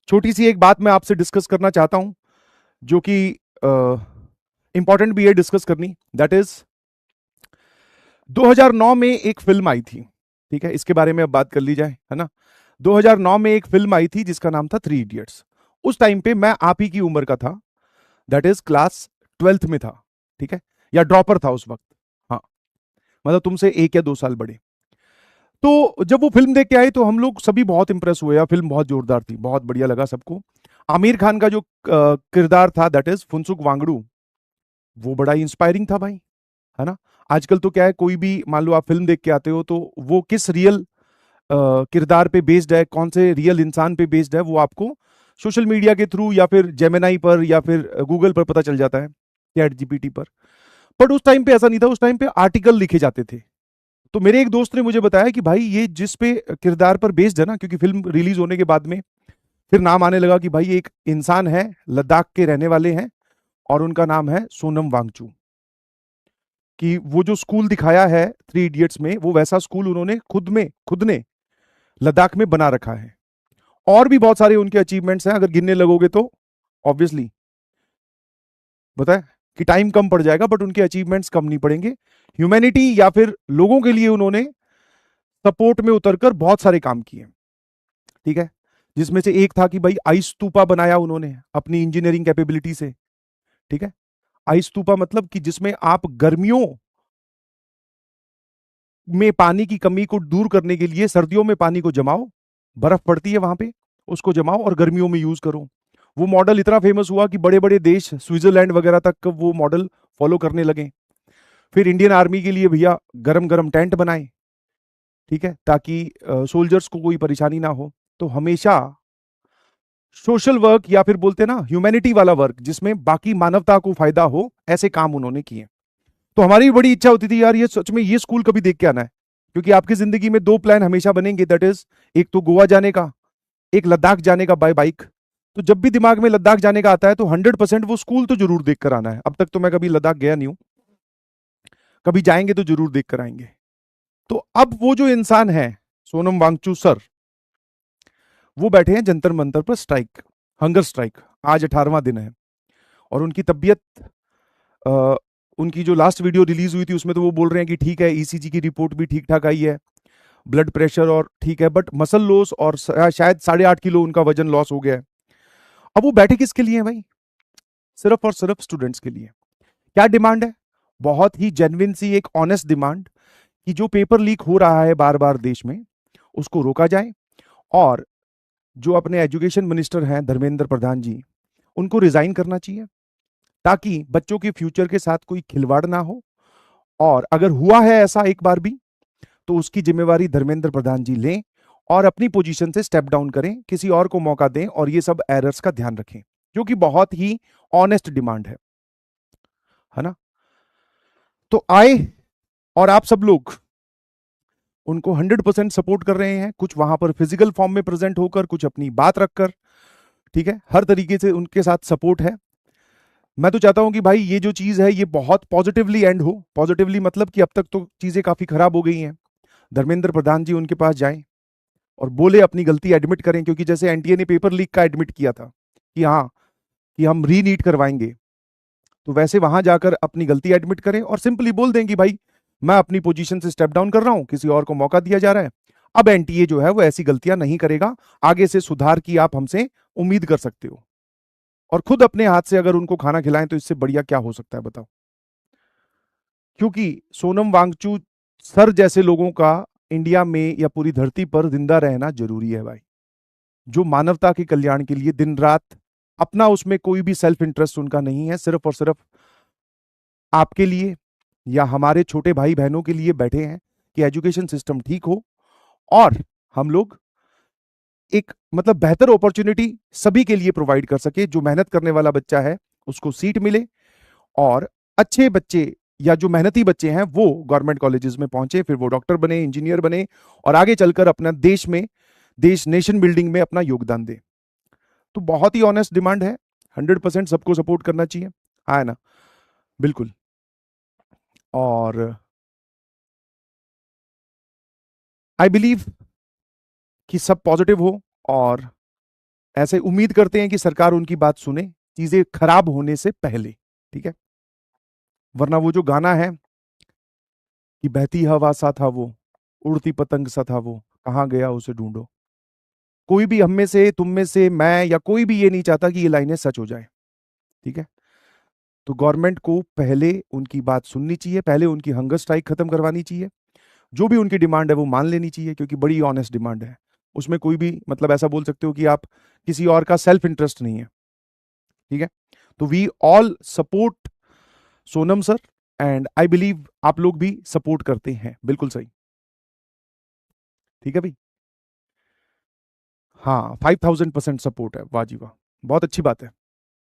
छोटी सी एक बात मैं आपसे डिस्कस करना चाहता हूं, जो कि इंपॉर्टेंट भी है डिस्कस करनी। दैट इज 2009 में एक फिल्म आई थी। ठीक है, इसके बारे में अब बात कर ली जाए, है ना। 2009 में एक फिल्म आई थी जिसका नाम था थ्री इडियट्स। उस टाइम पे मैं आप ही की उम्र का था, दैट इज क्लास 12th में था। ठीक है, या ड्रॉपर था उस वक्त। हाँ, मतलब तुमसे 1 या 2 साल बड़े। तो जब वो फिल्म देख के आए तो हम लोग सभी बहुत इंप्रेस हुए, या फिल्म बहुत जोरदार थी, बहुत बढ़िया लगा सबको। आमिर खान का जो किरदार था, दैट इज फुनसुक वांगडू, वो बड़ा ही इंस्पायरिंग था भाई, है ना। आजकल तो क्या है, कोई भी मान लो आप फिल्म देख के आते हो तो वो किस रियल किरदार पे बेस्ड है, कौन से रियल इंसान पे बेस्ड है, वो आपको सोशल मीडिया के थ्रू या फिर जेमिनाई पर या फिर गूगल पर पता चल जाता है, चैट जीपीटी पर। बट उस टाइम पे ऐसा नहीं था, उस टाइम पे आर्टिकल लिखे जाते थे। तो मेरे एक दोस्त ने मुझे बताया कि भाई ये जिस पे किरदार पर बेस्ड है ना, क्योंकि फिल्म रिलीज होने के बाद में फिर नाम आने लगा कि भाई एक इंसान है, लद्दाख के रहने वाले हैं, और उनका नाम है सोनम वांगचू। कि वो जो स्कूल दिखाया है थ्री इडियट्स में, वो वैसा स्कूल उन्होंने खुद ने लद्दाख में बना रखा है। और भी बहुत सारे उनके अचीवमेंट्स हैं, अगर गिनने लगोगे तो ऑब्वियसली बताए कि टाइम कम पड़ जाएगा, बट उनके अचीवमेंट्स कम नहीं पड़ेंगे। ह्यूमैनिटी या फिर लोगों के लिए उन्होंने सपोर्ट में उतरकर बहुत सारे काम किए। ठीक है, जिसमें से एक था कि भाई आइस स्तूपा बनाया उन्होंने अपनी इंजीनियरिंग कैपेबिलिटी से। ठीक है, आइस स्तूपा मतलब कि जिसमें आप गर्मियों में पानी की कमी को दूर करने के लिए सर्दियों में पानी को जमाओ, बर्फ पड़ती है वहां पे, उसको जमाओ और गर्मियों में यूज करो। वो मॉडल इतना फेमस हुआ कि बड़े बड़े देश स्विट्जरलैंड वगैरह तक वो मॉडल फॉलो करने लगे। फिर इंडियन आर्मी के लिए भैया गरम गरम टेंट बनाए, ठीक है, ताकि सोल्जर्स को कोई परेशानी ना हो। तो हमेशा सोशल वर्क या फिर बोलते ना ह्यूमैनिटी वाला वर्क, जिसमें बाकी मानवता को फायदा हो, ऐसे काम उन्होंने किए। तो हमारी भी बड़ी इच्छा होती थी यार, ये सच में ये स्कूल कभी देख के आना है। क्योंकि आपकी जिंदगी में दो प्लान हमेशा बनेंगे, दैट इज एक तो गोवा जाने का, एक लद्दाख जाने का बाय बाइक। तो जब भी दिमाग में लद्दाख जाने का आता है तो 100% वो स्कूल तो जरूर देख कर आना है। अब तक तो मैं कभी लद्दाख गया नहीं हूं, कभी जाएंगे तो जरूर देख कर आएंगे। तो अब वो जो इंसान है सोनम वांगचू सर, वो बैठे हैं जंतर मंतर पर स्ट्राइक, हंगर स्ट्राइक। आज 18वां दिन है, और उनकी तबीयत अ, उनकी जो लास्ट वीडियो रिलीज हुई थी उसमें तो वो बोल रहे हैं कि ठीक है, ईसीजी की रिपोर्ट भी ठीक ठाक आई है, ब्लड प्रेशर और ठीक है, बट मसल लॉस और शायद 8.5 किलो उनका वजन लॉस हो गया है। अब वो बैठे किसके लिए हैं भाई? सिर्फ और सिर्फ स्टूडेंट्स के लिए। क्या डिमांड है? बहुत ही जेन्युइन सी एक ऑनेस्ट डिमांड, कि जो पेपर लीक हो रहा है बार बार देश में, उसको रोका जाए। और जो अपने एजुकेशन मिनिस्टर हैं धर्मेंद्र प्रधान जी, उनको रिजाइन करना चाहिए, ताकि बच्चों के फ्यूचर के साथ कोई खिलवाड़ ना हो। और अगर हुआ है ऐसा एक बार भी, तो उसकी जिम्मेवारी धर्मेंद्र प्रधान जी लें और अपनी पोजीशन से स्टेप डाउन करें, किसी और को मौका दें, और ये सब एरर्स का ध्यान रखें, जो कि बहुत ही ऑनेस्ट डिमांड है ना। तो आए, और आप सब लोग उनको 100% सपोर्ट कर रहे हैं, कुछ वहां पर फिजिकल फॉर्म में प्रेजेंट होकर, कुछ अपनी बात रखकर। ठीक है, हर तरीके से उनके साथ सपोर्ट है। मैं तो चाहता हूं कि भाई ये जो चीज है ये बहुत पॉजिटिवली एंड हो। पॉजिटिवली मतलब कि अब तक तो चीजें काफी खराब हो गई हैं, धर्मेंद्र प्रधान जी उनके पास जाएं और बोले, अपनी गलती एडमिट करें, क्योंकि जैसे एनटीए ने पेपर लीक का एडमिट किया था कि हाँ, कि हम री नीट करवाएंगे, तो वैसे वहां जाकर अपनी गलती एडमिट करें और सिंपली बोल दें कि भाई मैं अपनी पोजीशन से स्टेप डाउन कर रहा हूं, किसी और को मौका दिया जा रहा है। अब एनटीए जो है वो ऐसी गलतियां नहीं करेगा, आगे से सुधार की आप हमसे उम्मीद कर सकते हो। और खुद अपने हाथ से अगर उनको खाना खिलाएं तो इससे बढ़िया क्या हो सकता है बताओ। क्योंकि सोनम वांगचू सर जैसे लोगों का इंडिया में या पूरी धरती पर जिंदा रहना जरूरी है भाई, जो मानवता के कल्याण के लिए दिन रात अपना, उसमें कोई भी सेल्फ इंटरेस्ट उनका नहीं है, सिर्फ और सिर्फ आपके लिए या हमारे छोटे भाई बहनों के लिए बैठे हैं, कि एजुकेशन सिस्टम ठीक हो और हम लोग एक मतलब बेहतर अपॉर्चुनिटी सभी के लिए प्रोवाइड कर सके। जो मेहनत करने वाला बच्चा है उसको सीट मिले, और अच्छे बच्चे या जो मेहनती बच्चे हैं वो गवर्नमेंट कॉलेजेस में पहुंचे, फिर वो डॉक्टर बने, इंजीनियर बने, और आगे चलकर अपना देश में, देश नेशन बिल्डिंग में अपना योगदान दे। तो बहुत ही ऑनेस्ट डिमांड है, 100% सबको सपोर्ट करना चाहिए, है ना। बिल्कुल। और आई बिलीव कि सब पॉजिटिव हो, और ऐसे उम्मीद करते हैं कि सरकार उनकी बात सुने चीजें खराब होने से पहले, ठीक है। वरना वो जो गाना है कि बहती हवा सा था वो, उड़ती पतंग सा था वो, कहाँ गया उसे ढूंढो, कोई भी हम में से, तुम में से, मैं या कोई भी ये नहीं चाहता कि ये लाइनें सच हो जाए, ठीक है। तो गवर्नमेंट को पहले उनकी बात सुननी चाहिए, पहले उनकी हंगर स्ट्राइक खत्म करवानी चाहिए, जो भी उनकी डिमांड है वो मान लेनी चाहिए, क्योंकि बड़ी ऑनेस्ट डिमांड है। उसमें कोई भी मतलब ऐसा बोल सकते हो कि आप किसी और का सेल्फ इंटरेस्ट नहीं है, ठीक है। तो we all support Sonam sir, and I believe आप लोग भी सपोर्ट करते हैं, बिल्कुल सही, ठीक है भाई। हाँ, 5000% सपोर्ट है, वाह जी वाह, बहुत अच्छी बात है।